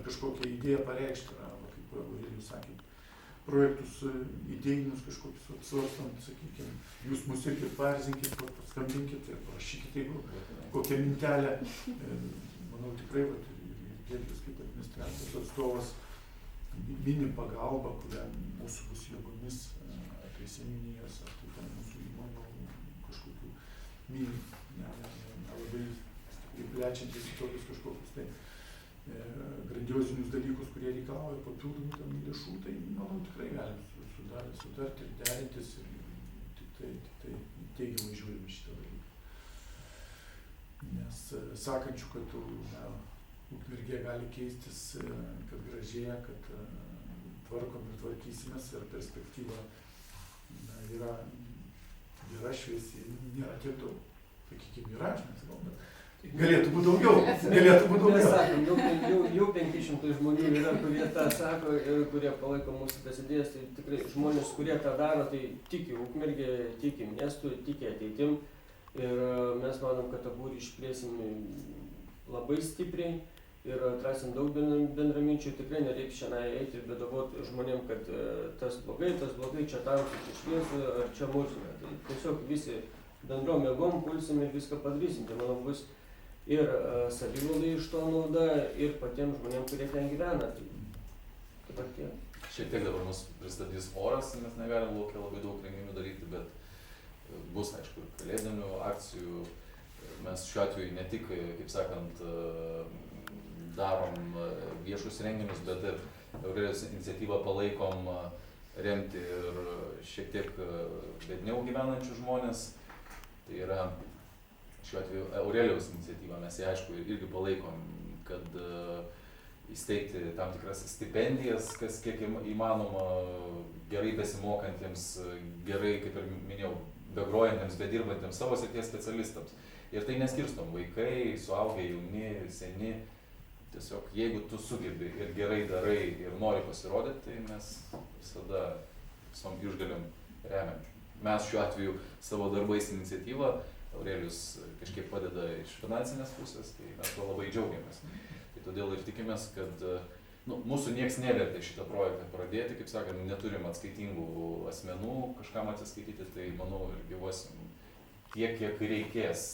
kažkokią idėją pareikšti, arba kaip Aurelijus sakė, projektus idėjinius kažkokius apsvarstant, sakykime, jūs mus irgi paerzinkit, paskambinkit ir parašykit, jeigu kokią mintelę. Manau, tikrai, ir Giedrius kaip administracijos atstovas mini pagalbą, kurią mūsų bus jėgomis, ar tai seniūnijos, ar tai ten mūsų įmonių kažkokių mini, labai stipriai plečiantis į tokius kažkokius tai grandiozinius dalykus, kurie reikalauja papildomų tam lėšų, tai manau tikrai galim sutarti ir derintis ir tik tai teigiamai žiūrime šitą dalyką. Nes sakančių, kad Ukmergė gali keistis, kad gražėja, kad tvarkom ir tvarkysimės ir perspektyva yra šviesi, nėra tiek daug. Sakykime, yra, aš nesakau, bet galėtų būti daugiau. Mes sakom, jau 500 žmonių yra, kurie tą sako ir kurie palaiko mūsų tas idėjas. Tai tikrai žmonės, kurie tą daro, tai tiki Ukmergė, tiki miestu, tiki ateitim. Ir mes manom, kad tą būrį išplėsim labai stipriai ir atrasim daug bendraminčių. Tikrai nereiks šiandien eiti ir bedavoti žmonėm, kad tas blogai, čia tamsu, čia šviesu, ar čia mūsų. Tai tiesiog visi bendrom jėgom pulsim ir viską padarysim. Tai manau bus ir savivaldai iš to nauda, ir patiems žmonėm, kurie ten gyvena. Tai dabar tiek. Šiek tiek dabar mus pristatys oras, nes negalim laukia labai daug renginių daryti, bet bus, aišku, kalėdinių akcijų. Mes šiuo atveju ne tik, kaip sakant, darom viešus renginius, bet ir Aurelijos iniciatyvą palaikom remti ir šiek tiek biedniau gyvenančius žmonės. Tai yra šiuo atveju Aurelijos iniciatyva, mes ją aišku irgi palaikom, kad įsteigti tam tikras stipendijas, kas kiek įmanoma, gerai besimokantiems, gerai, kaip ir minėjau, begrojantiems, bedirbantiems savo srities specialistams. Ir tai neskirstom vaikai, suaugę, jauni, seni. Tiesiog jeigu tu sugebi ir gerai darai ir nori pasirodyti, tai mes visada visom išgalim remiam. Mes šiuo atveju savo darbais iniciatyvą, Aurelijus kažkiek padeda iš finansinės pusės, tai mes to labai džiaugiamės. Tai todėl ir tikimės, kad mūsų nieks nevertė šitą projektą pradėti, kaip sakant, neturim atskaitingų asmenų kažkam atsiskaityti, tai manau ir gyvuosim tiek, kiek reikės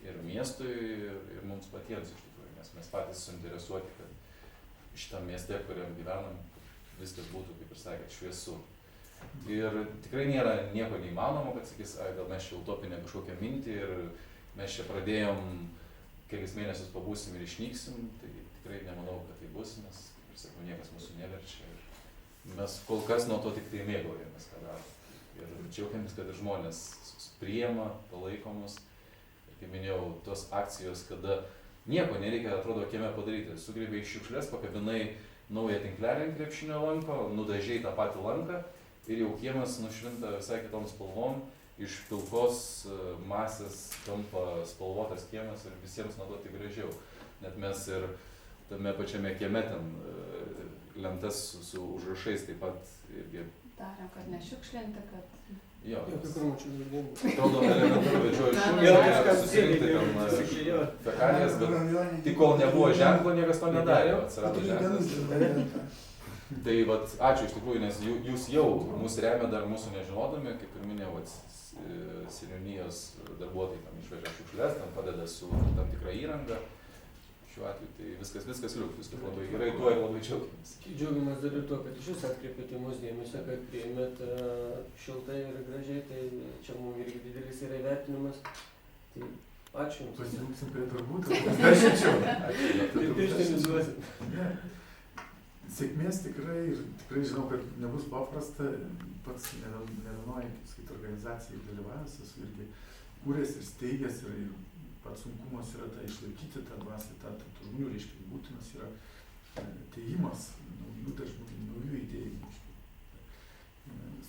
ir miestui, ir mums patiems iš tikrųjų, nes mes patys suinteresuoti, kad šitam mieste, kuriam gyvenam, viskas būtų, kaip ir sakėt, šviesu. Ir tikrai nėra nieko neįmanoma, kad sakys, gal mes čia utopinę kažkokią mintį ir mes čia pradėjom, kelis mėnesius pabūsim ir išnyksim, tai tikrai nemanau, kad tai bus, nes, kaip ir sakau, niekas mūsų neverčia. Ir mes kol kas nuo to tik tai mėgaujamės, ką darom. Ir džiaugiamės, kad žmonės priima, palaiko mus. Ir kaip minėjau, tos akcijos, kada nieko nereikia, atrodo, kieme padaryti. Sugrėbėjai šiukšlės, pakabinai naują tinklelį ant krepšinio lanko, nudažiai tą patį lanką ir jau kiemas nušvinta visai kitom spalvom. Iš pilkos masės tampa spalvotas kiemas ir visiems nuo to tik gražiau. Net mes ir tame pačiame kieme ten lentas su užrašais taip pat irgi. Darėm, kad nešiukšlinti, kad... Jo, kai kur mačiau žaidimų. Atrodo, elementaru vedžioju šunį, susirinkti ten fekalijas, bet tik kol nebuvo ženklo, niekas to nedarė, atsirado ženklas. Tai vat, ačiū iš tikrųjų, nes jūs jau mus remia dar mūsų nežinodami, kaip ir minėjau, seniūnijos darbuotojai tam išvežia šiukšles, tam padeda su tam tikra įranga. Šiuo atveju tai viskas liuks, viskas labai gerai, tuo ir labai džiaugiamės. Džiaugiamės dar ir tuo, kad iš jūs atkreipėte į mūsų dėmesį, kad priėmėt šiltai ir gražiai, tai čia mums irgi didelis yra įvertinimas. Tai ačiū jums. Pasijungsim prie darbų, tai dar šilčiau. Tai pirštinius duosit. Sėkmės tikrai ir tikrai žinau, kad nebus paprasta. Pats nevienoji, kaip sakyti, organizacijai dalyvavęs, esu irgi kūręs ir steigęs ir pats sunkumas yra tai išlaikyti tą dvasę, tą žmonių, reiškia, būtinas yra atėjimas naujų idėjų.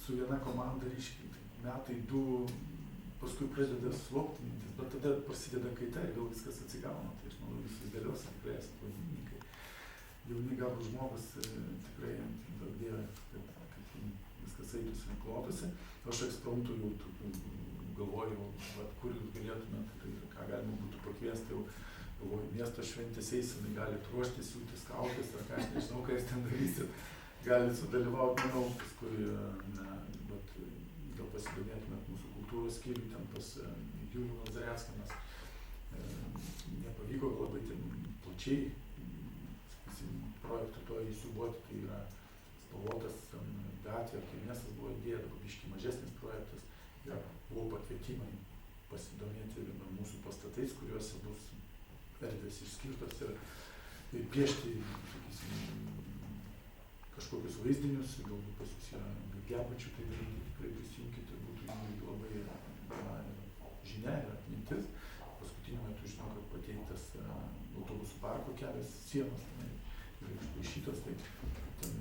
Su viena komanda, reiškia, metai, du, paskui pradeda slopti mintis, bet tada prasideda kaita ir vėl viskas atsigauna. Tai aš manau, visus dėliuosi, tikrai esate laimingai. Jauni gabūs žmogus tikrai daug dievė, kad viskas eitųsi ir klotųsi. Aš eksperimentų jau galvojau, kur jūs galėtumėt ir ką galima būtų pakviesti jau galvoju, miesto šventės eisenai galit ruoštis, siūtis kaukės ar ką, aš nežinau, ką jūs ten darysit. Galit sudalyvauti, manau, paskui, vat, gal pasidomėtumėt mūsų kultūros skyriui, ten pas Julių Lazarevską mes nepavyko labai ten plačiai, sakysim, projektą to įsiūbuoti, tai yra spalvotas gatvė, kai miestas buvo idėja, dabar biškį mažesnis projektas, ir buvo pakvietimai pasidomėti mūsų pastatais, kuriuose bus erdvės išskirtos ir piešti, sakysim, kažkokius vaizdinius, galbūt pas jūs yra gebančių tai daryti, tikrai prisijunkite, būtų labai žinia ir atmintis. Paskutiniu metu žinau, kad pateiktas autobusų parko kelias sienos yra išpaišytos, tai ten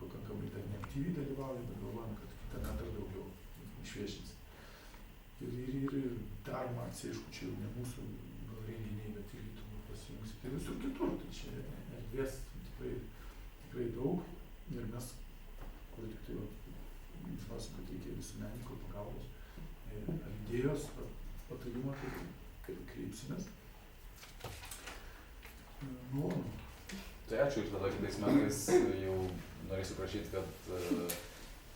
pakankamai dar neaktyviai dalyvauja, bet galvojam, kad kitą metą daugiau išviešins. Ir daroma akcija, aišku, čia jau ne mūsų renginiai, bet irgi turbūt pasijungsite ir visur kitur, tai čia erdvės tikrai daug. Ir mes, kur tik tai, žinosim, kad reikia visuomenininkų pagalbos, ar idėjos, ar patarimą, kaip kreipsimės. Malonu. Tai ačiū ir tada kitais metais jau norėsiu prašyti, kad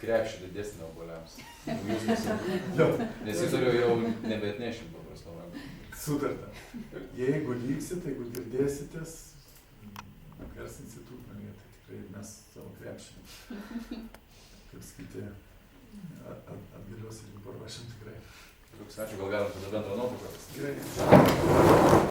krepšį didesnį obuoliams. Nes jį turiu jau nebeatnešim paprastom rankom. Sutarta. Jeigu lygsit, jeigu girdėsitės, garsinsit Ukmergę, tai tikrai mes savo krepšį, kaip sakyti, atgalios ir paruošim tikrai. Ačiū, gal galim tada bendrą nuotrauką. Gerai.